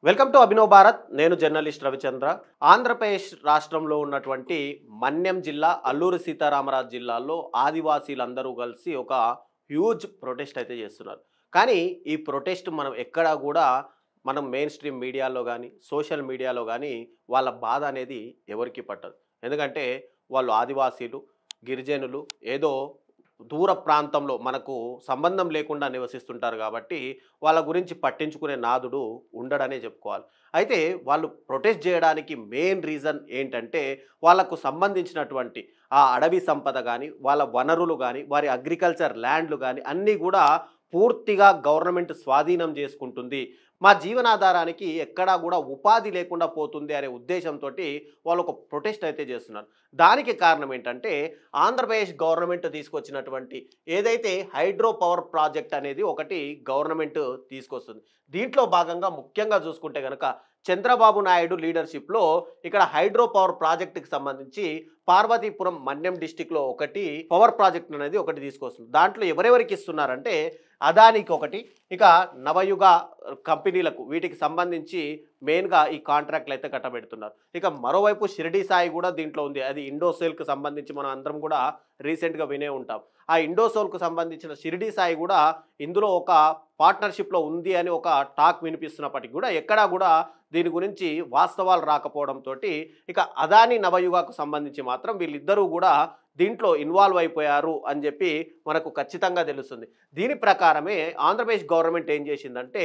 Welcome to Abhinav Bharat. నేను journalist Ravichandra. Andhra Pradesh రాష్ట్రంలో ఉన్నటువంటి మన్యం జిల్లా, అల్లూరి సీతారామరాజు జిల్లాలో ఆదివాసీలందరూ కలిసి ఒక హ్యూజ్ ప్రొటెస్ట్ అయితే చేస్తున్నారు. కానీ ఈ ప్రొటెస్ట్ మనం ఎక్కడా కూడా మనం మెయిన్ స్ట్రీమ్ మీడియాలో కానీ, సోషల్ మీడియాలో కానీ వాళ్ళ బాధ అనేది ఎవరికి పట్టదు. ఎందుకంటే వాళ్ళు ఆదివాసీలు, గిరిజనులు ఏదో దూర ప్రాంతంలో మనకు సంబంధం లేకుండా నివసిస్తుంటారు కాబట్టి వాళ్ళ గురించి పట్టించుకునే నాదుడు ఉండడనే చెప్పుకోవాలి. అయితే వాళ్ళు ప్రొటెస్ట్ చేయడానికి మెయిన్ రీజన్ ఏంటంటే వాళ్ళకు సంబంధించినటువంటి ఆ అడవి సంపద కానీ, వాళ్ళ వనరులు కానీ, వారి అగ్రికల్చర్ ల్యాండ్లు కానీ అన్నీ కూడా పూర్తిగా గవర్నమెంట్ స్వాధీనం చేసుకుంటుంది. మా జీవనాధారానికి ఎక్కడా కూడా ఉపాధి లేకుండా పోతుంది అనే ఉద్దేశంతో వాళ్ళు ఒక ప్రొటెస్ట్ అయితే చేస్తున్నారు. దానికి కారణం ఏంటంటే ఆంధ్రప్రదేశ్ గవర్నమెంట్ తీసుకొచ్చినటువంటి ఏదైతే హైడ్రో పవర్ ప్రాజెక్ట్ అనేది ఒకటి గవర్నమెంట్ తీసుకొస్తుంది. దీంట్లో భాగంగా ముఖ్యంగా చూసుకుంటే కనుక చంద్రబాబు నాయుడు లీడర్షిప్లో ఇక్కడ హైడ్రో పవర్ ప్రాజెక్టుకి సంబంధించి పార్వతీపురం మన్యం డిస్టిక్లో ఒకటి పవర్ ప్రాజెక్ట్ అనేది ఒకటి తీసుకొస్తుంది. దాంట్లో ఎవరెవరికి ఇస్తున్నారంటే అదానికి ఒకటి, ఇక నవయుగ కంపెనీలకు వీటికి సంబంధించి మెయిన్గా ఈ కాంట్రాక్ట్లు అయితే కట్టబెడుతున్నారు. ఇక మరోవైపు షిరిడి సాయి కూడా దీంట్లో ఉంది. అది ఇండోసెల్కి సంబంధించి మనం అందరం కూడా రీసెంట్గా వినే ఉంటాం. ఆ ఇండోసోల్కు సంబంధించిన షిరిడి సాయి కూడా ఇందులో ఒక పార్ట్నర్షిప్లో ఉంది అని ఒక టాక్ వినిపిస్తున్నప్పటికీ కూడా ఎక్కడా కూడా దీని గురించి వాస్తవాలు రాకపోవడంతో ఇక అదాని నవయుగకు సంబంధించి మాత్రం వీళ్ళిద్దరూ కూడా దీంట్లో ఇన్వాల్వ్ అయిపోయారు అని చెప్పి మనకు ఖచ్చితంగా తెలుస్తుంది. దీని ప్రకారమే ఆంధ్రప్రదేశ్ గవర్నమెంట్ ఏం చేసిందంటే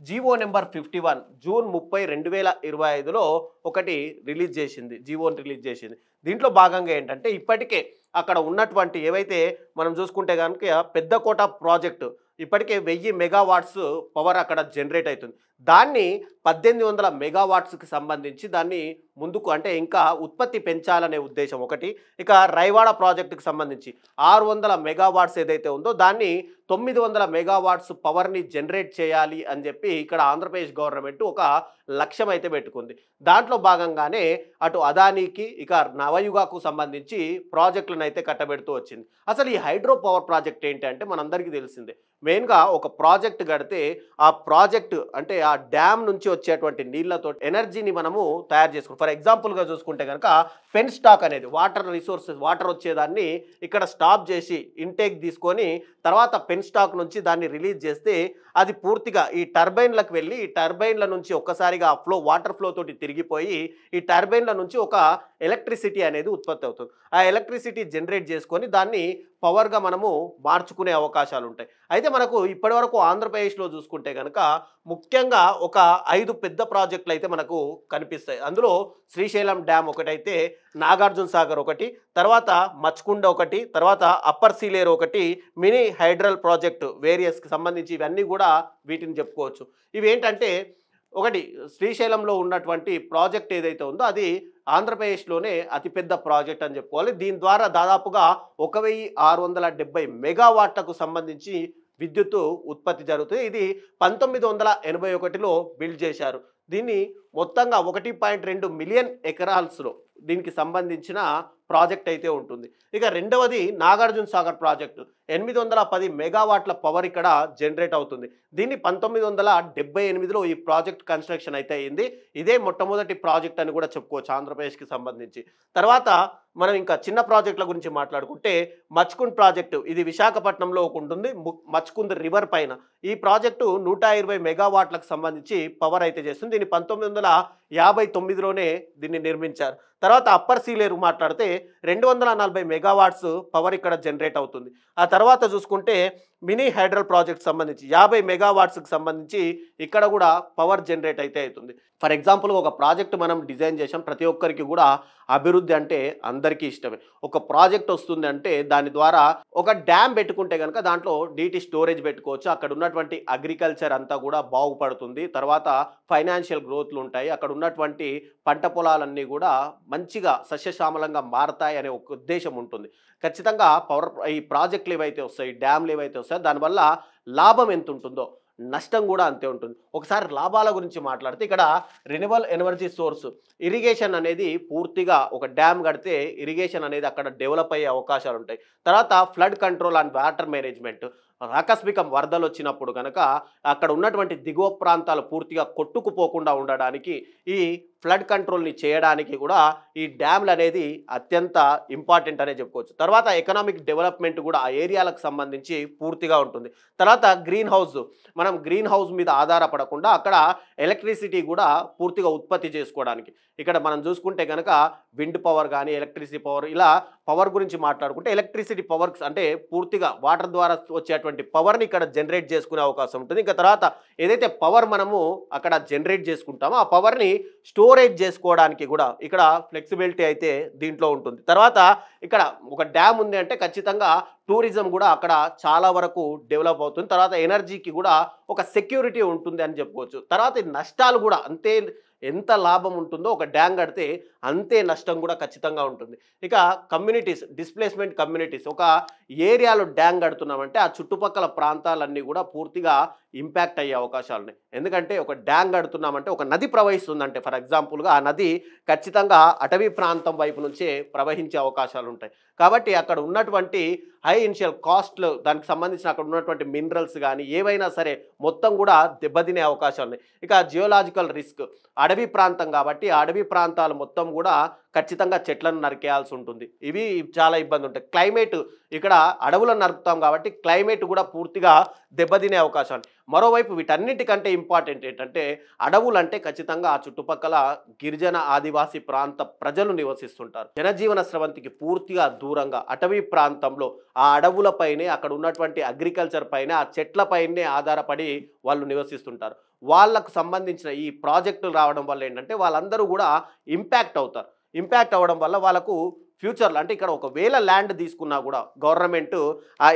జీవో నెంబర్ 51 జూన్ 30, 2025లో ఒకటి రిలీజ్ చేసింది. జీవోని రిలీజ్ చేసింది. దీంట్లో భాగంగా ఏంటంటే ఇప్పటికే అక్కడ ఉన్నటువంటి ఏవైతే మనం చూసుకుంటే కనుక పెద్దకోట ప్రాజెక్టు ఇప్పటికే 1000 మెగావాట్స్ పవర్ అక్కడ జనరేట్ అవుతుంది. దాన్ని 1800 మెగావాట్స్కి సంబంధించి దాన్ని ముందుకు అంటే ఇంకా ఉత్పత్తి పెంచాలనే ఉద్దేశం ఒకటి. ఇక రైవాడ ప్రాజెక్టుకి సంబంధించి 600 మెగావాట్స్ ఏదైతే ఉందో దాన్ని 900 మెగావాట్స్ పవర్ని జనరేట్ చేయాలి అని చెప్పి ఇక్కడ ఆంధ్రప్రదేశ్ గవర్నమెంట్ ఒక లక్ష్యం అయితే పెట్టుకుంది. దాంట్లో భాగంగానే అటు అదానికి ఇక నవయుగకు సంబంధించి ప్రాజెక్టులను అయితే కట్టబెడుతూ వచ్చింది. అసలు ఈ హైడ్రో పవర్ ప్రాజెక్ట్ ఏంటి అంటే మనందరికీ తెలిసిందే. మెయిన్గా ఒక ప్రాజెక్ట్ కడితే ఆ ప్రాజెక్టు అంటే ఆ డ్యామ్ నుంచి వచ్చేటువంటి నీళ్లతో ఎనర్జీని మనము తయారు చేసుకుంటాం. ఫర్ ఎగ్జాంపుల్గా చూసుకుంటే కనుక పెన్ స్టాక్ అనేది వాటర్ రిసోర్సెస్ వాటర్ వచ్చేదాన్ని ఇక్కడ స్టాప్ చేసి ఇంటేక్ తీసుకొని తర్వాత పెన్ స్టాక్ నుంచి దాన్ని రిలీజ్ చేస్తే అది పూర్తిగా ఈ టర్బైన్లకు వెళ్ళి ఈ టర్బైన్ల నుంచి ఒక్కసారిగా ఫ్లో వాటర్ ఫ్లో తోటి తిరిగిపోయి ఈ టర్బైన్ల నుంచి ఒక ఎలక్ట్రిసిటీ అనేది ఉత్పత్తి అవుతుంది. ఆ ఎలక్ట్రిసిటీ జనరేట్ చేసుకొని దాన్ని పవర్గా మనము మార్చుకునే అవకాశాలు ఉంటాయి. అయితే మనకు ఇప్పటివరకు ఆంధ్రప్రదేశ్లో చూసుకుంటే కనుక ముఖ్యంగా ఒక 5 పెద్ద ప్రాజెక్టులు అయితే మనకు కనిపిస్తాయి. అందులో శ్రీశైలం డ్యామ్ ఒకటైతే, నాగార్జున సాగర్ ఒకటి, తర్వాత మచ్కుండ ఒకటి, తర్వాత అప్పర్ సీలేరు ఒకటి, మినీ హైడ్రల్ ప్రాజెక్టు వేరియస్కి సంబంధించి ఇవన్నీ కూడా వీటిని చెప్పుకోవచ్చు. ఇవి ఏంటంటే ఒకటి శ్రీశైలంలో ఉన్నటువంటి ప్రాజెక్ట్ ఏదైతే ఉందో అది ఆంధ్రప్రదేశ్లోనే అతిపెద్ద ప్రాజెక్ట్ అని చెప్పుకోవాలి. దీని ద్వారా దాదాపుగా 1670 మెగావాట్లకు సంబంధించి విద్యుత్తు ఉత్పత్తి జరుగుతుంది. ఇది 1981లో బిల్డ్ చేశారు. దీన్ని మొత్తంగా 1.2 మిలియన్ ఎకరాల్స్లో దీనికి సంబంధించిన ప్రాజెక్ట్ అయితే ఉంటుంది. ఇక రెండవది నాగార్జున సాగర్ ప్రాజెక్టు 810 మెగావాట్ల పవర్ ఇక్కడ జనరేట్ అవుతుంది. దీన్ని 1978లో ఈ ప్రాజెక్ట్ కన్స్ట్రక్షన్ అయితే అయింది. ఇదే మొట్టమొదటి ప్రాజెక్ట్ అని కూడా చెప్పుకోవచ్చు ఆంధ్రప్రదేశ్కి సంబంధించి. తర్వాత మనం ఇంకా చిన్న ప్రాజెక్టుల గురించి మాట్లాడుకుంటే మచ్కుండ్ ప్రాజెక్టు ఇది విశాఖపట్నంలో ఒక ఉంటుంది, మచ్కుంద్ రివర్ పైన. ఈ ప్రాజెక్టు 120 మెగావాట్లకు సంబంధించి పవర్ అయితే చేస్తుంది. దీన్ని 1959లోనే దీన్ని నిర్మించారు. తర్వాత అప్పర్ సీలేరు మాట్లాడితే 240 మెగావాట్స్ పవర్ ఇక్కడ జనరేట్ అవుతుంది. ఆ తర్వాత చూసుకుంటే మినీ హైడ్రల్ ప్రాజెక్ట్ సంబంధించి 50 మెగావాట్స్కి సంబంధించి ఇక్కడ కూడా పవర్ జనరేట్ అయితే అవుతుంది. ఫర్ ఎగ్జాంపుల్ ఒక ప్రాజెక్ట్ మనం డిజైన్ చేసాం, ప్రతి ఒక్కరికి కూడా అభివృద్ధి అంటే అందరికీ ఇష్టమే. ఒక ప్రాజెక్ట్ వస్తుంది అంటే దాని ద్వారా ఒక డ్యామ్ పెట్టుకుంటే కనుక దాంట్లో డీటీ స్టోరేజ్ పెట్టుకోవచ్చు. అక్కడ ఉన్నటువంటి అగ్రికల్చర్ అంతా కూడా బాగుపడుతుంది. తర్వాత ఫైనాన్షియల్ గ్రోత్లు ఉంటాయి. అక్కడ ఉన్నటువంటి పంట పొలాలన్నీ కూడా మంచిగా సస్యశ్యామలంగా మారతాయి అనే ఒక ఉద్దేశం ఉంటుంది. ఖచ్చితంగా ఈ ప్రాజెక్టులు ఏవైతే వస్తాయి, డ్యామ్లు ఏవైతే వస్తాయో దానివల్ల లాభం ఎంత ఉంటుందో నష్టం కూడా అంతే ఉంటుంది. ఒకసారి లాభాల గురించి మాట్లాడితే ఇక్కడ రెన్యూవబుల్ ఎనర్జీ సోర్స్ ఇరిగేషన్ అనేది పూర్తిగా ఒక డ్యామ్ కడితే ఇరిగేషన్ అనేది అక్కడ డెవలప్ అయ్యే అవకాశాలు ఉంటాయి. తర్వాత flood control and water management ఆకస్మిక వరదలు వచ్చినప్పుడు కనుక అక్కడ ఉన్నటువంటి దిగువ ప్రాంతాలు పూర్తిగా కొట్టుకుపోకుండా ఉండడానికి ఈ ఫ్లడ్ కంట్రోల్ని చేయడానికి కూడా ఈ డ్యామ్లు అనేది అత్యంత ఇంపార్టెంట్ అనే చెప్పుకోవచ్చు. తర్వాత ఎకనామిక్ డెవలప్మెంట్ కూడా ఆ ఏరియాలకు సంబంధించి పూర్తిగా ఉంటుంది. తర్వాత గ్రీన్ హౌస్, మనం గ్రీన్ హౌస్ మీద ఆధారపడకుండా అక్కడ ఎలక్ట్రిసిటీ కూడా పూర్తిగా ఉత్పత్తి చేసుకోవడానికి, ఇక్కడ మనం చూసుకుంటే కనుక విండ్ పవర్ కానీ ఎలక్ట్రిసిటీ పవర్, ఇలా పవర్ గురించి మాట్లాడుకుంటే ఎలక్ట్రిసిటీ పవర్ అంటే పూర్తిగా వాటర్ ద్వారా వచ్చేటువంటి పవర్ని ఇక్కడ జనరేట్ చేసుకునే అవకాశం ఉంటుంది. ఇంకా తర్వాత ఏదైతే పవర్ మనము అక్కడ జనరేట్ చేసుకుంటామో ఆ పవర్ని స్టోరేజ్ చేసుకోవడానికి కూడా ఇక్కడ ఫ్లెక్సిబిలిటీ అయితే దీంట్లో ఉంటుంది. తర్వాత ఇక్కడ ఒక డ్యామ్ ఉంది అంటే ఖచ్చితంగా టూరిజం కూడా అక్కడ చాలా వరకు డెవలప్ అవుతుంది. తర్వాత ఎనర్జీకి కూడా ఒక సెక్యూరిటీ ఉంటుంది అని చెప్పుకోవచ్చు. తర్వాత ఈ నష్టాలు కూడా అంతే, ఎంత లాభం ఉంటుందో ఒక డ్యామ్ కడితే అంతే నష్టం కూడా ఖచ్చితంగా ఉంటుంది. ఇక కమ్యూనిటీస్, డిస్ప్లేస్మెంట్ కమ్యూనిటీస్, ఒక ఏరియాలో డ్యామ్ కడుతున్నామంటే ఆ చుట్టుపక్కల ప్రాంతాలన్నీ కూడా పూర్తిగా ఇంపాక్ట్ అయ్యే అవకాశాలు ఉన్నాయి. ఎందుకంటే ఒక డ్యామ్ కడుతున్నామంటే ఒక నది ప్రవహిస్తుందంటే ఫర్ ఎగ్జాంపుల్గా ఆ నది ఖచ్చితంగా అటవీ ప్రాంతం వైపు నుంచే ప్రవహించే అవకాశాలు ఉంటాయి. కాబట్టి అక్కడ ఉన్నటువంటి హై ఇనిషియల్ కాస్ట్లు, దానికి సంబంధించిన అక్కడ ఉన్నటువంటి మినరల్స్ కానీ ఏవైనా సరే మొత్తం కూడా దెబ్బతినే అవకాశాలు ఉన్నాయి. ఇక జియోలాజికల్ రిస్క్, అడవి ప్రాంతం కాబట్టి ఆ అడవి ప్రాంతాలు మొత్తం కూడా ఖచ్చితంగా చెట్లను నరికేయాల్సి ఉంటుంది. ఇవి చాలా ఇబ్బంది ఉంటాయి. క్లైమేట్, ఇక్కడ అడవులను నరుకుతాం కాబట్టి క్లైమేట్ కూడా పూర్తిగా దెబ్బతినే అవకాశాలు. మరోవైపు వీటన్నిటికంటే ఇంపార్టెంట్ ఏంటంటే అడవులు అంటే ఖచ్చితంగా ఆ చుట్టుపక్కల గిరిజన ఆదివాసీ ప్రాంత ప్రజలు నివసిస్తుంటారు. జనజీవన స్రవంతికి పూర్తిగా దూరంగా అటవీ ప్రాంతంలో ఆ అడవులపైనే, అక్కడ ఉన్నటువంటి అగ్రికల్చర్ పైన, ఆ చెట్లపైనే ఆధారపడి వాళ్ళు నివసిస్తుంటారు. వాళ్ళకు సంబంధించిన ఈ ప్రాజెక్టులు రావడం వల్ల ఏంటంటే వాళ్ళందరూ కూడా ఇంపాక్ట్ అవుతారు. ఇంపాక్ట్ అవ్వడం వల్ల వాళ్ళకు ఫ్యూచర్లో అంటే ఇక్కడ ఒకవేళ ల్యాండ్ తీసుకున్నా కూడా గవర్నమెంట్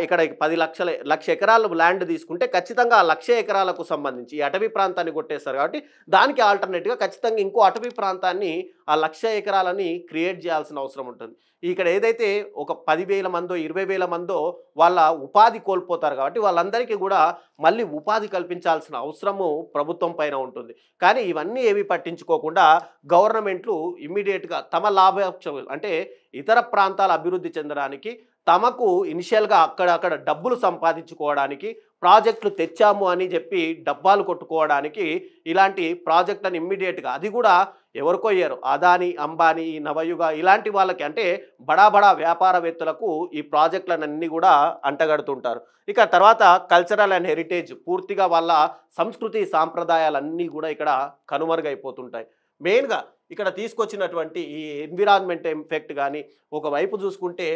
ఇక్కడ 1,00,000 ఎకరాలు ల్యాండ్ తీసుకుంటే ఖచ్చితంగా ఆ 1,00,000 ఎకరాలకు సంబంధించి ఈ అటవీ ప్రాంతాన్ని కొట్టేస్తారు. కాబట్టి దానికి ఆల్టర్నేట్గా ఖచ్చితంగా ఇంకో అటవీ ప్రాంతాన్ని ఆ 1,00,000 ఎకరాలని క్రియేట్ చేయాల్సిన అవసరం ఉంటుంది. ఇక్కడ ఏదైతే ఒక 10,000 మందో 20,000 మందో వాళ్ళ ఉపాధి కోల్పోతారు కాబట్టి వాళ్ళందరికీ కూడా మళ్ళీ ఉపాధి కల్పించాల్సిన అవసరము ప్రభుత్వం పైన ఉంటుంది. కానీ ఇవన్నీ ఏవి పట్టించుకోకుండా గవర్నమెంట్లు ఇమ్మీడియట్గా తమ లాభాపేక్ష అంటే ఇతర ప్రాంతాల అభివృద్ధి చెందడానికి, తమకు ఇనిషియల్గా అక్కడ డబ్బులు సంపాదించుకోవడానికి, ప్రాజెక్టులు తెచ్చాము అని చెప్పి డబ్బాలు కొట్టుకోవడానికి ఇలాంటి ప్రాజెక్టులను ఇమ్మీడియట్గా, అది కూడా ఎవరికో అయ్యారు అదాని, అంబానీ, నవయుగ ఇలాంటి వాళ్ళకి అంటే బడా వ్యాపారవేత్తలకు ఈ ప్రాజెక్టులన్నీ కూడా అంటగడుతుంటారు. ఇక తర్వాత కల్చరల్ అండ్ హెరిటేజ్, పూర్తిగా వాళ్ళ సంస్కృతి సాంప్రదాయాలన్నీ కూడా ఇక్కడ కనుమరుగైపోతుంటాయి. మెయిన్గా ఇక్కడ తీసుకొచ్చినటువంటి ఈ ఎన్విరాన్మెంట్ ఎఫెక్ట్ కానీ, ఒకవైపు చూసుకుంటే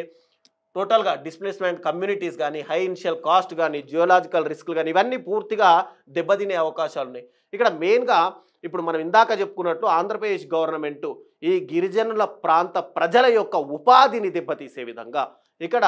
టోటల్గా డిస్ప్లేస్మెంట్ కమ్యూనిటీస్ కానీ, హై ఇనిషియల్ కాస్ట్ కానీ, జియోలాజికల్ రిస్క్లు కానీ ఇవన్నీ పూర్తిగా దెబ్బతినే అవకాశాలు ఉన్నాయి. ఇక్కడ మెయిన్గా ఇప్పుడు మనం ఇందాక చెప్పుకున్నట్టు ఆంధ్రప్రదేశ్ గవర్నమెంటు ఈ గిరిజనుల ప్రాంత ప్రజల యొక్క ఉపాధిని దెబ్బతీసే విధంగా ఇక్కడ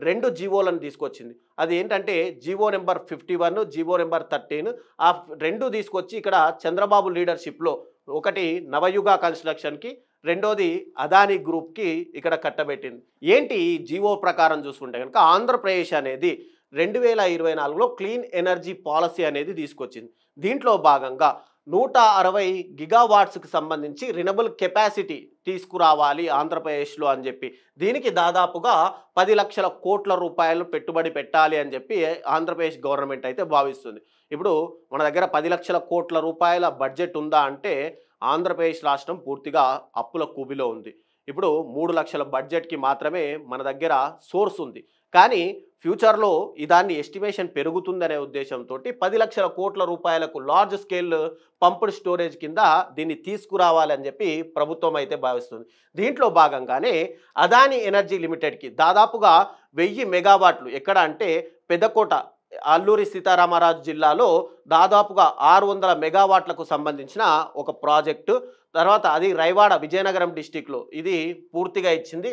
2 జీవోలను తీసుకొచ్చింది. అది ఏంటంటే జీవో నెంబర్ 51, జీవో నెంబర్ 13. ఆ 2 తీసుకొచ్చి ఇక్కడ చంద్రబాబు లీడర్షిప్లో ఒకటి నవయుగ కన్స్ట్రక్షన్కి, రెండోది అదానీ గ్రూప్కి ఇక్కడ కట్టబెట్టింది. ఏంటి ఈ జీవో ప్రకారం చూసుకుంటే కనుక ఆంధ్రప్రదేశ్ అనేది 2024లో క్లీన్ ఎనర్జీ పాలసీ అనేది తీసుకొచ్చింది. దీంట్లో భాగంగా 160 గిగావాట్స్కి సంబంధించి రినబుల్ కెపాసిటీ తీసుకురావాలి ఆంధ్రప్రదేశ్లో అని చెప్పి, దీనికి దాదాపుగా 10 లక్షల కోట్ల రూపాయలు పెట్టుబడి పెట్టాలి అని చెప్పి ఆంధ్రప్రదేశ్ గవర్నమెంట్ అయితే భావిస్తుంది. ఇప్పుడు మన దగ్గర 10 లక్షల కోట్ల రూపాయల బడ్జెట్ ఉందా అంటే ఆంధ్రప్రదేశ్ రాష్ట్రం పూర్తిగా అప్పుల కూబిలో ఉంది. ఇప్పుడు 3 లక్షల బడ్జెట్కి మాత్రమే మన దగ్గర సోర్స్ ఉంది. కానీ ఫ్యూచర్లో దాన్ని ఎస్టిమేషన్ పెరుగుతుందనే ఉద్దేశంతో 10 లక్షల కోట్ల రూపాయలకు లార్జ్ స్కేల్ పంప్డ్ స్టోరేజ్ కింద దీన్ని తీసుకురావాలని చెప్పి ప్రభుత్వం అయితే భావిస్తుంది. దీంట్లో భాగంగానే అదానీ ఎనర్జీ లిమిటెడ్కి దాదాపుగా 1000 మెగావాట్లు, ఎక్కడ అంటే పెద్దకోట అల్లూరి సీతారామరాజు జిల్లాలో దాదాపుగా 600 మెగావాట్లకు సంబంధించిన ఒక ప్రాజెక్టు. తర్వాత అది రైవాడ విజయనగరం డిస్టిక్లో ఇది పూర్తిగా ఇచ్చింది.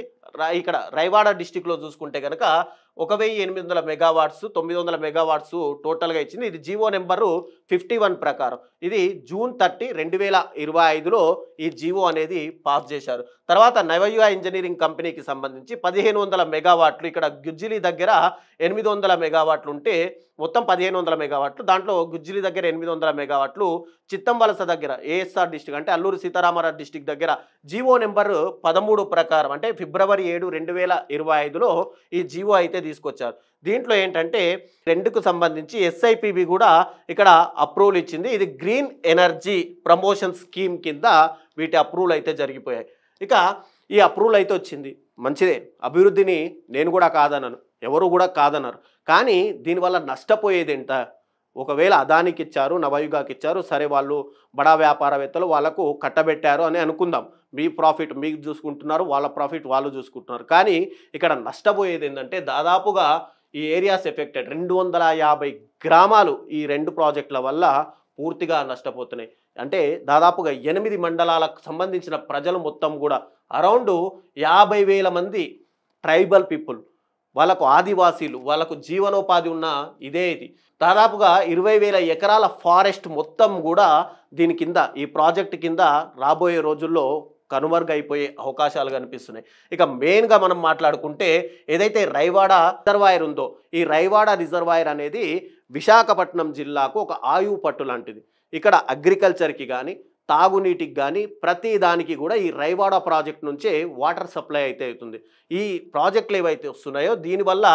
ఇక్కడ రైవాడ డిస్టిక్లో చూసుకుంటే కనుక 1800 మెగావాట్స్, 900 మెగావాట్స్ టోటల్గా ఇచ్చింది. ఇది జీవో నెంబరు 51 ప్రకారం ఇది జూన్ 30, 2025లో ఈ జీవో అనేది పాస్ చేశారు. తర్వాత నవయుగ ఇంజనీరింగ్ కంపెనీకి సంబంధించి 1500 మెగావాట్లు, ఇక్కడ గుజ్జిలి దగ్గర 800 మెగావాట్లు ఉంటే మొత్తం 1500 మెగావాట్లు, దాంట్లో గుజ్జిలి దగ్గర 800 మెగావాట్లు, చిత్తంవలస దగ్గర ఏఎస్ఆర్ డిస్టిక్ అంటే అల్లూరు సీతారామరాజు డిస్టిక్ దగ్గర జీవో నెంబర్ 13 ప్రకారం అంటే ఫిబ్రవరి 7, 2025లో ఈ జీవో అయితే తీసుకొచ్చారు. దీంట్లో ఏంటంటే రెండుకు సంబంధించి ఎస్ఐపిబి కూడా ఇక్కడ అప్రూవల్ ఇచ్చింది. ఇది గ్రీన్ ఎనర్జీ ప్రమోషన్ స్కీమ్ కింద వీటి అప్రూవల్ అయితే జరిగిపోయాయి. ఇక ఈ అప్రూవల్ అయితే వచ్చింది, మంచిదే, అభివృద్ధిని నేను కూడా కాదనను, ఎవరు కూడా కాదన్నారు. కానీ దీనివల్ల నష్టపోయేది ఎంత? ఒకవేళ అదానికి ఇచ్చారు, నవయుగాకి ఇచ్చారు, సరే వాళ్ళు బడా వ్యాపారవేత్తలు వాళ్ళకు కట్టబెట్టారు అని అనుకుందాం. మీ ప్రాఫిట్ మీకు చూసుకుంటున్నారు, వాళ్ళ ప్రాఫిట్ వాళ్ళు చూసుకుంటున్నారు. కానీ ఇక్కడ నష్టపోయేది ఏంటంటే దాదాపుగా ఈ ఏరియాస్ ఎఫెక్టెడ్ 250 గ్రామాలు ఈ రెండు ప్రాజెక్టుల వల్ల పూర్తిగా నష్టపోతున్నాయి. అంటే దాదాపుగా 8 మండలాలకు సంబంధించిన ప్రజలు మొత్తం కూడా అరౌండ్ 50,000 మంది ట్రైబల్ పీపుల్, వాళ్ళకు ఆదివాసీలు, వాళ్ళకు జీవనోపాధి ఉన్న ఇదే ఇది. దాదాపుగా 20,000 ఎకరాల ఫారెస్ట్ మొత్తం కూడా దీని కింద, ఈ ప్రాజెక్ట్ కింద రాబోయే రోజుల్లో కనుమరుగైపోయే అవకాశాలు కనిపిస్తున్నాయి. ఇక మెయిన్గా మనం మాట్లాడుకుంటే ఏదైతే రైవాడ రిజర్వాయర్ ఉందో, ఈ రైవాడ రిజర్వాయర్ అనేది విశాఖపట్నం జిల్లాకు ఒక ఆయువు పట్టు లాంటిది. ఇక్కడ అగ్రికల్చర్కి కానీ తాగునీటికి కానీ ప్రతి దానికి కూడా ఈ రైవాడ ప్రాజెక్ట్ నుంచే వాటర్ సప్లై అయితే అవుతుంది. ఈ ప్రాజెక్టులు ఏవైతే వస్తున్నాయో దీనివల్ల,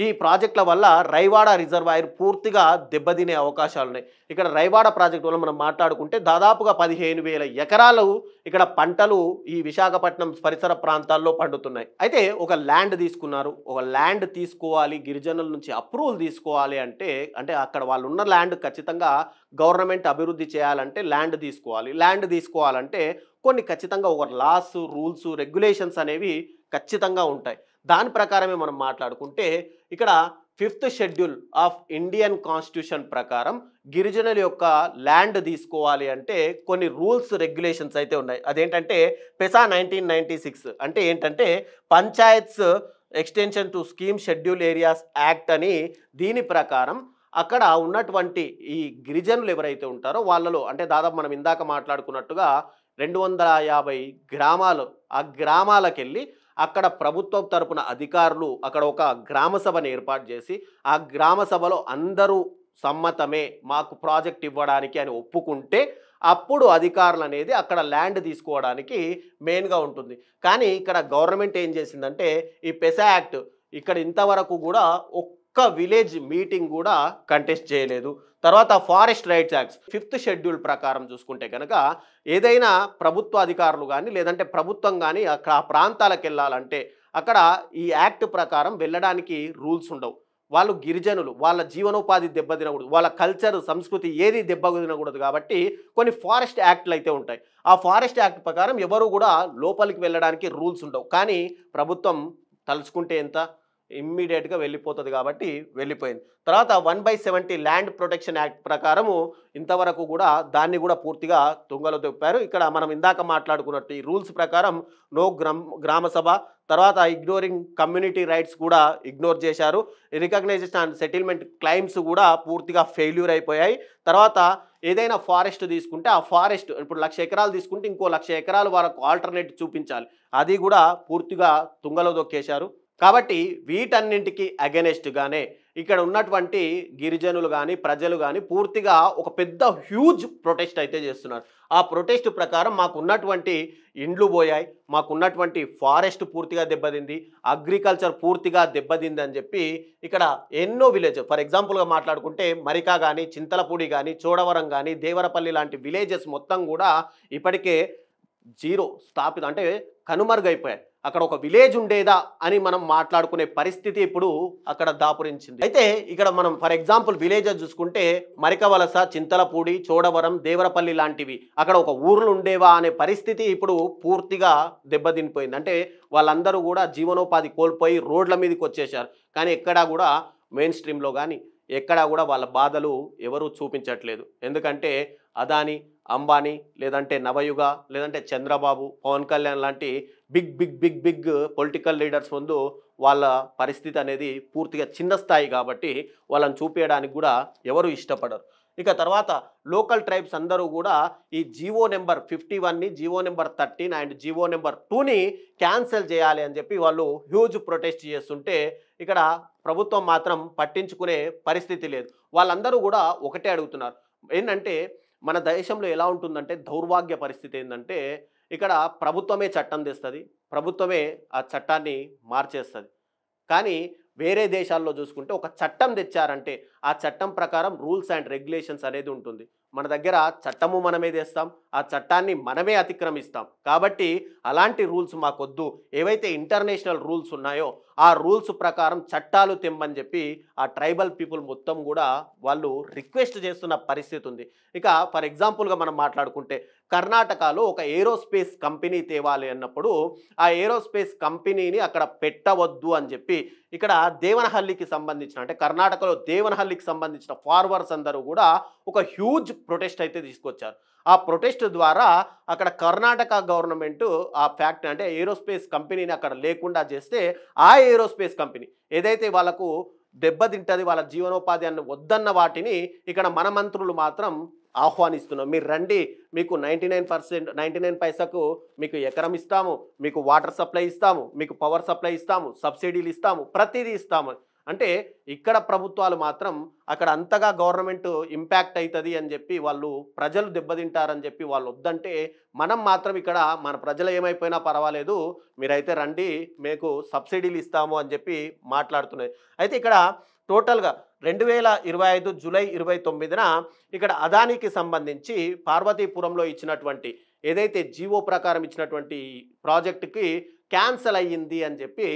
ఈ ప్రాజెక్టుల వల్ల రైవాడ రిజర్వాయర్ పూర్తిగా దెబ్బతినే అవకాశాలు ఉన్నాయి. ఇక్కడ రైవాడ ప్రాజెక్టు వల్ల మనం మాట్లాడుకుంటే దాదాపుగా 15,000 ఎకరాలు ఇక్కడ పంటలు ఈ విశాఖపట్నం పరిసర ప్రాంతాల్లో పండుతున్నాయి. అయితే ఒక ల్యాండ్ తీసుకున్నారు, ఒక ల్యాండ్ తీసుకోవాలి, గిరిజనుల నుంచి అప్రూవల్ తీసుకోవాలి అంటే అక్కడ వాళ్ళు ఉన్న ల్యాండ్ ఖచ్చితంగా గవర్నమెంట్ అభివృద్ధి చేయాలంటే ల్యాండ్ తీసుకోవాలి. ల్యాండ్ తీసుకోవాలంటే కొన్ని ఖచ్చితంగా ఒక లాస్, రూల్స్, రెగ్యులేషన్స్ అనేవి ఖచ్చితంగా ఉంటాయి. దాని ప్రకారమే మనం మాట్లాడుకుంటే ఇక్కడ 5th schedule of Indian constitution ప్రకారం గిరిజనుల యొక్క ల్యాండ్ తీసుకోవాలి అంటే కొన్ని రూల్స్, రెగ్యులేషన్స్ అయితే ఉన్నాయి. అదేంటంటే పెసా 1996 అంటే ఏంటంటే panchayats extension to scheme schedule areas act అని. దీని ప్రకారం అక్కడ ఉన్నటువంటి ఈ గిరిజనులు ఎవరైతే ఉంటారో వాళ్ళలో అంటే దాదాపు మనం ఇందాక మాట్లాడుకున్నట్టుగా 250 గ్రామాలు, ఆ గ్రామాలకు వెళ్ళి అక్కడ ప్రభుత్వం తరపున అధికారులు అక్కడ ఒక గ్రామ సభను ఏర్పాటు చేసి ఆ గ్రామ సభలో అందరూ సమ్మతమే మాకు ప్రాజెక్ట్ ఇవ్వడానికి అని ఒప్పుకుంటే అప్పుడు అధికారులు అనేది అక్కడ ల్యాండ్ తీసుకోవడానికి మెయిన్గా ఉంటుంది. కానీ ఇక్కడ గవర్నమెంట్ ఏం చేసిందంటే ఈ పెసా యాక్ట్ ఇక్కడ ఇంతవరకు కూడా ఒక్క విలేజ్ మీటింగ్ కూడా కంటెస్ట్ చేయలేదు. తర్వాత forest rights acts 5th schedule ప్రకారం చూసుకుంటే కనుక ఏదైనా ప్రభుత్వ అధికారులు కానీ లేదంటే ప్రభుత్వం కానీ అక్కడ ఆ ప్రాంతాలకు వెళ్ళాలంటే అక్కడ ఈ యాక్ట్ ప్రకారం వెళ్ళడానికి రూల్స్ ఉండవు. వాళ్ళు గిరిజనులు, వాళ్ళ జీవనోపాధి దెబ్బతినకూడదు, వాళ్ళ కల్చర్, సంస్కృతి ఏది దెబ్బతినకూడదు. కాబట్టి కొన్ని ఫారెస్ట్ యాక్ట్లు అయితే ఉంటాయి. ఆ ఫారెస్ట్ యాక్ట్ ప్రకారం ఎవరు కూడా లోపలికి వెళ్ళడానికి రూల్స్ ఉండవు. కానీ ప్రభుత్వం తలుచుకుంటే ఎంత ఇమ్మీడియట్గా వెళ్ళిపోతుంది కాబట్టి వెళ్ళిపోయింది. తర్వాత 1/70 ల్యాండ్ ప్రొటెక్షన్ యాక్ట్ ప్రకారము ఇంతవరకు కూడా దాన్ని కూడా పూర్తిగా తుంగలో తొప్పారు. ఇక్కడ మనం ఇందాక మాట్లాడుకున్నట్టు ఈ రూల్స్ ప్రకారం నో గ్రామ సభ, తర్వాత ఇగ్నోరింగ్ కమ్యూనిటీ రైట్స్ కూడా ఇగ్నోర్ చేశారు. రికగ్నైజేషన్ అండ్ సెటిల్మెంట్ క్లైమ్స్ కూడా పూర్తిగా ఫెయిల్యూర్ అయిపోయాయి. తర్వాత ఏదైనా ఫారెస్ట్ తీసుకుంటే ఆ ఫారెస్ట్ ఇప్పుడు 1,00,000 ఎకరాలు తీసుకుంటే ఇంకో 1,00,000 ఎకరాలు వాళ్ళకు ఆల్టర్నేట్ చూపించాలి, అది కూడా పూర్తిగా తుంగలో దొక్కేశారు. కాబట్టి వీటన్నింటికి అగెనెస్ట్గానే ఇక్కడ ఉన్నటువంటి గిరిజనులు కానీ ప్రజలు కానీ పూర్తిగా ఒక పెద్ద హ్యూజ్ ప్రొటెస్ట్ అయితే చేస్తున్నారు. ఆ ప్రొటెస్ట్ ప్రకారం మాకు ఉన్నటువంటి ఇండ్లు పోయాయి, మాకున్నటువంటి ఫారెస్ట్ పూర్తిగా దెబ్బతింది, అగ్రికల్చర్ పూర్తిగా దెబ్బతింది అని చెప్పి ఇక్కడ ఎన్నో విలేజ్, ఫర్ ఎగ్జాంపుల్గా మాట్లాడుకుంటే మరికా కానీ, చింతలపూడి కానీ, చోడవరం కానీ, దేవరపల్లి లాంటి విలేజెస్ మొత్తం కూడా ఇప్పటికే జీరో స్థాపిత అంటే కనుమరుగైపోయాయి. అక్కడ ఒక విలేజ్ ఉండేదా అని మనం మాట్లాడుకునే పరిస్థితి ఇప్పుడు అక్కడ దాపురించింది. అయితే ఇక్కడ మనం ఫర్ ఎగ్జాంపుల్ విలేజెస్ చూసుకుంటే మరికవలస, చింతలపూడి, చోడవరం, దేవరపల్లి లాంటివి అక్కడ ఒక ఊర్లు ఉండేవా అనే పరిస్థితి ఇప్పుడు పూర్తిగా దెబ్బతినిపోయింది. అంటే వాళ్ళందరూ కూడా జీవనోపాధి కోల్పోయి రోడ్ల మీదకి వచ్చేసారు. కానీ ఎక్కడా కూడా మెయిన్ స్ట్రీమ్లో కానీ ఎక్కడా కూడా వాళ్ళ బాధలు ఎవరూ చూపించట్లేదు. ఎందుకంటే అదాని, అంబానీ, లేదంటే నవయుగ, లేదంటే చంద్రబాబు, పవన్ కళ్యాణ్ లాంటి బిగ్ పొలిటికల్ లీడర్స్ ముందు వాళ్ళ పరిస్థితి అనేది పూర్తిగా చిన్న స్థాయి కాబట్టి వాళ్ళని చూపించడానికి కూడా ఎవరు ఇష్టపడరు. ఇక తర్వాత లోకల్ ట్రైబ్స్ అందరూ కూడా ఈ జీవో నెంబర్ 51ని, GO number 13 and GO number 2ని క్యాన్సిల్ చేయాలి అని చెప్పి వాళ్ళు హ్యూజ్ ప్రొటెస్ట్ చేస్తుంటే ఇక్కడ ప్రభుత్వం మాత్రం పట్టించుకునే పరిస్థితి లేదు. వాళ్ళందరూ కూడా ఒకటే అడుగుతున్నారు. ఏంటంటే మన దేశంలో ఎలా ఉంటుందంటే దౌర్భాగ్య పరిస్థితి ఏంటంటే ఇక్కడ ప్రభుత్వమే చట్టం తెస్తుంది, ప్రభుత్వమే ఆ చట్టాన్ని మార్చేస్తుంది. కానీ వేరే దేశాల్లో చూసుకుంటే ఒక చట్టం తెచ్చారంటే ఆ చట్టం ప్రకారం రూల్స్ అండ్ రెగ్యులేషన్స్ అనేది ఉంటుంది. మన దగ్గర చట్టము మనమే తెస్తాం, ఆ చట్టాన్ని మనమే అతిక్రమిస్తాం. కాబట్టి అలాంటి రూల్స్ మాకొద్దు, ఏవైతే ఇంటర్నేషనల్ రూల్స్ ఉన్నాయో ఆ రూల్స్ ప్రకారం చట్టాలు తెమ్మని చెప్పి ఆ ట్రైబల్ పీపుల్ మొత్తం కూడా వాళ్ళు రిక్వెస్ట్ చేస్తున్న పరిస్థితి ఉంది. ఇక ఫర్ ఎగ్జాంపుల్గా మనం మాట్లాడుకుంటే కర్ణాటకలో ఒక ఏరోస్పేస్ కంపెనీ తేవాలి అన్నప్పుడు ఆ ఏరోస్పేస్ కంపెనీని అక్కడ పెట్టవద్దు అని చెప్పి ఇక్కడ దేవనహల్లికి సంబంధించిన, అంటే కర్ణాటకలో దేవనహల్లికి సంబంధించిన ఫార్మర్స్ అందరూ కూడా ఒక హ్యూజ్ ప్రొటెస్ట్ అయితే తీసుకొచ్చారు. ఆ ప్రొటెస్ట్ ద్వారా అక్కడ కర్ణాటక గవర్నమెంట్ ఆ ఫ్యాక్టరీ అంటే ఏరోస్పేస్ కంపెనీని అక్కడ లేకుండా చేస్తే ఆ ఏరోస్పేస్ కంపెనీ ఏదైతే వాళ్ళకు దెబ్బతింటుంది, వాళ్ళ జీవనోపాధి అని వద్దన్న వాటిని ఇక్కడ మన మంత్రులు మాత్రం ఆహ్వానిస్తున్నాం. మీరు రండి, మీకు 99 పైసకు మీకు ఎకరం ఇస్తాము, మీకు వాటర్ సప్లై ఇస్తాము, మీకు పవర్ సప్లై ఇస్తాము, సబ్సిడీలు ఇస్తాము, ప్రతిదీ ఇస్తాము. అంటే ఇక్కడ ప్రభుత్వాలు మాత్రం అక్కడ అంతగా గవర్నమెంట్ ఇంపాక్ట్ అవుతుంది అని చెప్పి వాళ్ళు ప్రజలు దెబ్బతింటారని చెప్పి వాళ్ళు వద్దంటే మనం మాత్రం ఇక్కడ మన ప్రజలు ఏమైపోయినా పర్వాలేదు, మీరైతే రండి, మీకు సబ్సిడీలు ఇస్తాము అని చెప్పి మాట్లాడుతున్నాయి. అయితే ఇక్కడ టోటల్గా 2025 జూలై 29న ఇక్కడ అదానికి సంబంధించి పార్వతీపురంలో ఇచ్చినటువంటి ఏదైతే జీవో ప్రకారం ఇచ్చినటువంటి ప్రాజెక్టుకి క్యాన్సల్ అయ్యింది అని చెప్పి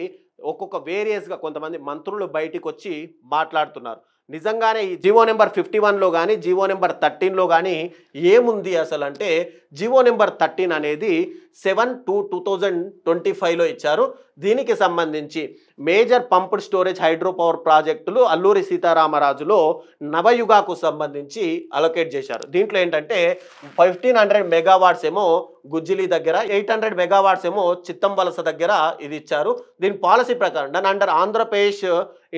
ఒక్కొక్క వేరియస్గా కొంతమంది మంత్రులు బయటికి వచ్చి మాట్లాడుతున్నారు. నిజంగానే ఈ జీవో నెంబర్ 51లో కానీ జీవో నెంబర్ 13లో కానీ ఏముంది అసలు అంటే జీవో నెంబర్ 13 అనేది 7/2/2025లో ఇచ్చారు. దీనికి సంబంధించి major pumped storage hydro power ప్రాజెక్టులు అల్లూరి సీతారామరాజులో నవయుగాకు సంబంధించి అలొకేట్ చేశారు. దీంట్లో ఏంటంటే 1500 మెగావాట్స్ ఏమో గుజ్జిలి దగ్గర, 800 మెగావాట్స్ ఏమో చిత్తంవలస దగ్గర ఇది ఇచ్చారు. దీని పాలసీ ప్రకారం done under Andhra Pradesh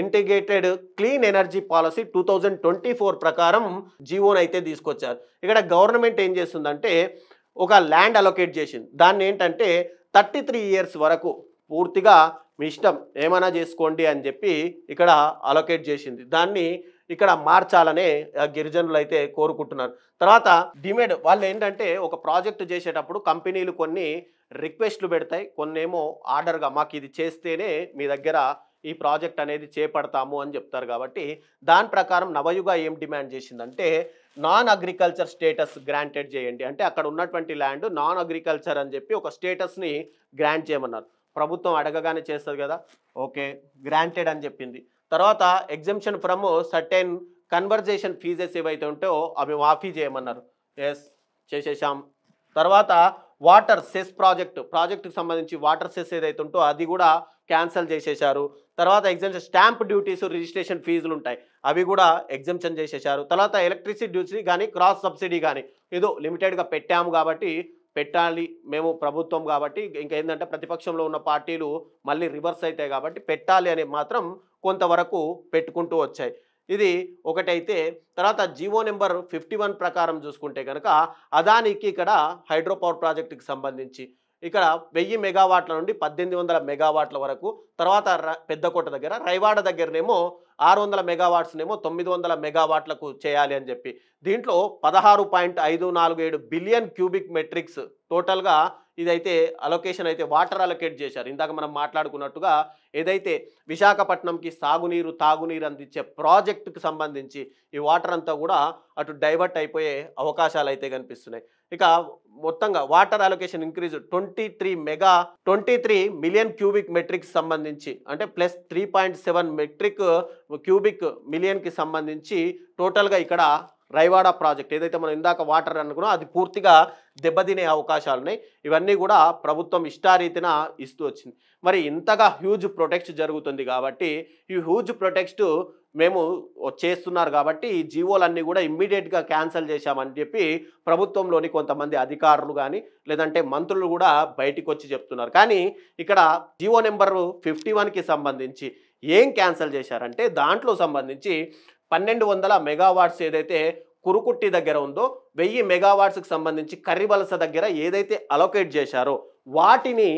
integrated clean energy policy 2024 ప్రకారం జీవోని అయితే తీసుకొచ్చారు. ఇక్కడ గవర్నమెంట్ ఏం చేస్తుందంటే ఒక ల్యాండ్ అలొకేట్ చేసింది. దాన్ని ఏంటంటే 33 ఇయర్స్ వరకు పూర్తిగా మీ ఇష్టం ఏమైనా చేసుకోండి అని చెప్పి ఇక్కడ అలొకేట్ చేసింది. దాన్ని ఇక్కడ మార్చాలనే గిరిజనులు అయితే కోరుకుంటున్నారు. తర్వాత డిమాండ్ వాళ్ళు ఏంటంటే ఒక ప్రాజెక్టు చేసేటప్పుడు కంపెనీలు కొన్ని రిక్వెస్ట్లు పెడతాయి, కొన్నేమో ఆర్డర్గా మాకు ఇది చేస్తేనే మీ దగ్గర ఈ ప్రాజెక్ట్ అనేది చేపడతాము అని చెప్తారు. కాబట్టి దాని ప్రకారం నవయుగ ఏం డిమాండ్ చేసిందంటే నాన్ అగ్రికల్చర్ స్టేటస్ గ్రాంటెడ్ చేయండి, అంటే అక్కడ ఉన్నటువంటి ల్యాండ్ నాన్ అగ్రికల్చర్ అని చెప్పి ఒక స్టేటస్ని గ్రాంట్ చేయమన్నారు. ప్రభుత్వం అడగగానే చేస్తుంది కదా, ఓకే గ్రాంటెడ్ అని చెప్పింది. తర్వాత exemption from certain conversion fees ఏవైతే ఉంటాయో అవి మాఫీ చేయమన్నారు. ఎస్ చేసేసాం. తర్వాత వాటర్ సెస్ ప్రాజెక్టుకి సంబంధించి వాటర్ సెస్ ఏదైతే ఉంటో అది కూడా క్యాన్సిల్ చేసేశారు. తర్వాత ఎగ్జంప్షన్ స్టాంప్ డ్యూటీస్ రిజిస్ట్రేషన్ ఫీజులు ఉంటాయి అవి కూడా ఎగ్జంప్షన్ చేసేశారు. తర్వాత ఎలక్ట్రిసిటీ డ్యూటీ కానీ క్రాస్ సబ్సిడీ కానీ ఏదో లిమిటెడ్గా పెట్టాము కాబట్టి పెట్టాలి, మేము ప్రభుత్వం కాబట్టి ఇంకేంటంటే ప్రతిపక్షంలో ఉన్న పార్టీలు మళ్ళీ రివర్స్ అవుతాయి కాబట్టి పెట్టాలి అని మాత్రం కొంతవరకు పెట్టుకుంటూ వచ్చాయి. ఇది ఒకటైతే తర్వాత జీవో నెంబర్ 51 ప్రకారం చూసుకుంటే కనుక అదానికి ఇక్కడ హైడ్రో పవర్ ప్రాజెక్టుకి సంబంధించి ఇక్కడ 1000 మెగావాట్ల నుండి 1800 మెగావాట్ల వరకు, తర్వాత పెద్దకోట దగ్గర రైవాడ దగ్గరనేమో 600 మెగావాట్స్నేమో 900 మెగావాట్లకు చేయాలి అని చెప్పి దీంట్లో 16.547 బిలియన్ క్యూబిక్ మెట్రిక్స్ టోటల్గా ఇదైతే అలొకేషన్ అయితే వాటర్ అలొకేట్ చేశారు. ఇందాక మనం మాట్లాడుకున్నట్టుగా ఏదైతే విశాఖపట్నంకి సాగునీరు తాగునీరు అందించే ప్రాజెక్టుకు సంబంధించి ఈ వాటర్ అంతా కూడా అటు డైవర్ట్ అయిపోయే అవకాశాలు అయితే కనిపిస్తున్నాయి. ఇక మొత్తంగా water allocation increase 23 million cubic metrics సంబంధించి అంటే ప్లస్ 3.7 క్యూబిక్ మిలియన్కి సంబంధించి టోటల్గా ఇక్కడ రైవాడ ప్రాజెక్ట్ ఏదైతే మనం ఇందాక వాటర్ అనుకున్నా అది పూర్తిగా దెబ్బతినే అవకాశాలు ఉన్నాయి. ఇవన్నీ కూడా ప్రభుత్వం ఇష్టారీతిన ఇస్తూ వచ్చింది. మరి ఇంతగా హ్యూజ్ ప్రొటెక్ట్ జరుగుతుంది కాబట్టి ఈ హ్యూజ్ ప్రొటెక్ట్ మేము చేస్తున్నారు కాబట్టి ఈ జీవోలన్నీ కూడా ఇమ్మీడియట్గా క్యాన్సిల్ చేశామని చెప్పి ప్రభుత్వంలోని కొంతమంది అధికారులు కానీ లేదంటే మంత్రులు కూడా బయటికి వచ్చి చెప్తున్నారు. కానీ ఇక్కడ జీవో నెంబర్ 51కి సంబంధించి ఏం క్యాన్సిల్ చేశారంటే దాంట్లో సంబంధించి 1200 మెగావాట్స్ ఏదైతే కురుకుట్టి దగ్గర ఉందో 1000 మెగావాట్స్కి సంబంధించి కర్రివలస దగ్గర ఏదైతే అలొకేట్ చేశారో వాటిని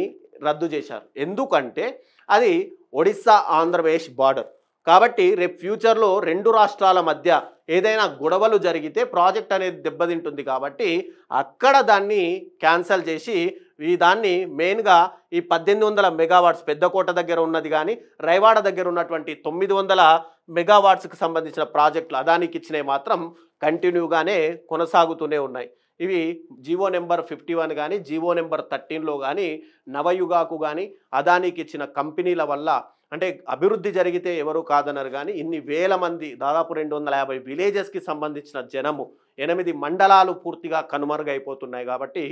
రద్దు చేశారు. ఎందుకంటే అది ఒడిస్సా ఆంధ్రప్రదేశ్ బార్డర్ కాబట్టి రేపు ఫ్యూచర్లో 2 రాష్ట్రాల మధ్య ఏదైనా గొడవలు జరిగితే ప్రాజెక్ట్ అనేది దెబ్బతింటుంది కాబట్టి అక్కడ దాన్ని క్యాన్సల్ చేసి దాన్ని మెయిన్గా ఈ 1800 మెగావాట్స్ పెద్దకోట దగ్గర ఉన్నది కానీ రైవాడ దగ్గర ఉన్నటువంటి 900 మెగావాట్స్కి సంబంధించిన ప్రాజెక్టులు అదానికి ఇచ్చినవి మాత్రం కంటిన్యూగానే కొనసాగుతూనే ఉన్నాయి. ఇవి జీవో నెంబర్ 51 కానీ జీవో నెంబర్ 13లో కానీ నవయుగాకు కానీ అదానికి ఇచ్చిన కంపెనీల వల్ల అంటే అభివృద్ధి జరిగితే ఎవరు కాదన్నారు కానీ ఇన్ని వేల మంది దాదాపు 250 విలేజెస్కి సంబంధించిన జనము 8 మండలాలు పూర్తిగా కనుమరుగైపోతున్నాయి. కాబట్టి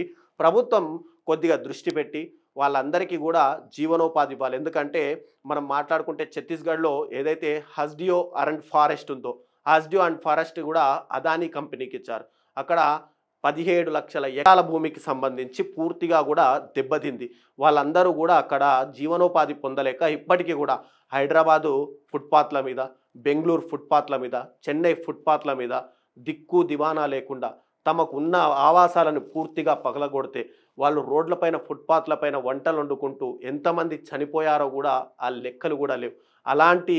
ప్రభుత్వం కొద్దిగా దృష్టి పెట్టి వాళ్ళందరికీ కూడా జీవనోపాధి ఇవ్వాలి. ఎందుకంటే మనం మాట్లాడుకుంటే ఛత్తీస్గఢ్లో ఏదైతే హస్డియో అండ్ ఫారెస్ట్ ఉందో హస్డియో అండ్ ఫారెస్ట్ కూడా అదానీ కంపెనీకి ఇచ్చారు. అక్కడ 17 లక్షల ఎకరాల భూమికి సంబంధించి పూర్తిగా కూడా దెబ్బతింది. వాళ్ళందరూ కూడా అక్కడ జీవనోపాధి పొందలేక ఇప్పటికీ కూడా హైదరాబాదు ఫుట్పాత్ల మీద, బెంగళూరు ఫుట్పాత్ల మీద, చెన్నై ఫుట్పాత్ల మీద దిక్కు దివానా లేకుండా తమకు ఉన్న ఆవాసాలను పూర్తిగా పగలగొడితే వాళ్ళు రోడ్లపైన ఫుట్పాత్లపైన వంటలు వండుకుంటూ ఎంతమంది చనిపోయారో కూడా ఆ లెక్కలు కూడా లేవు. అలాంటి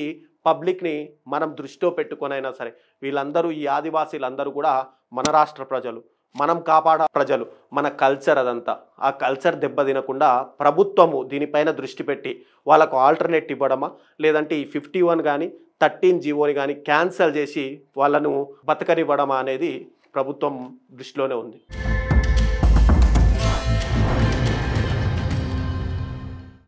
పబ్లిక్ని మనం దృష్టిలో పెట్టుకొనైనా సరే వీళ్ళందరూ ఈ ఆదివాసీలందరూ కూడా మన రాష్ట్ర ప్రజలు, మనం కాపాడ ప్రజలు, మన కల్చర్ అదంతా ఆ కల్చర్ దెబ్బతినకుండా ప్రభుత్వము దీనిపైన దృష్టి పెట్టి వాళ్ళకు ఆల్టర్నేట్ ఇవ్వడమా లేదంటే ఈ 51 కానీ 13 జీవోని కానీ క్యాన్సల్ చేసి వాళ్ళను బతకనివ్వడమా అనేది ప్రభుత్వం దృష్టిలోనే ఉంది.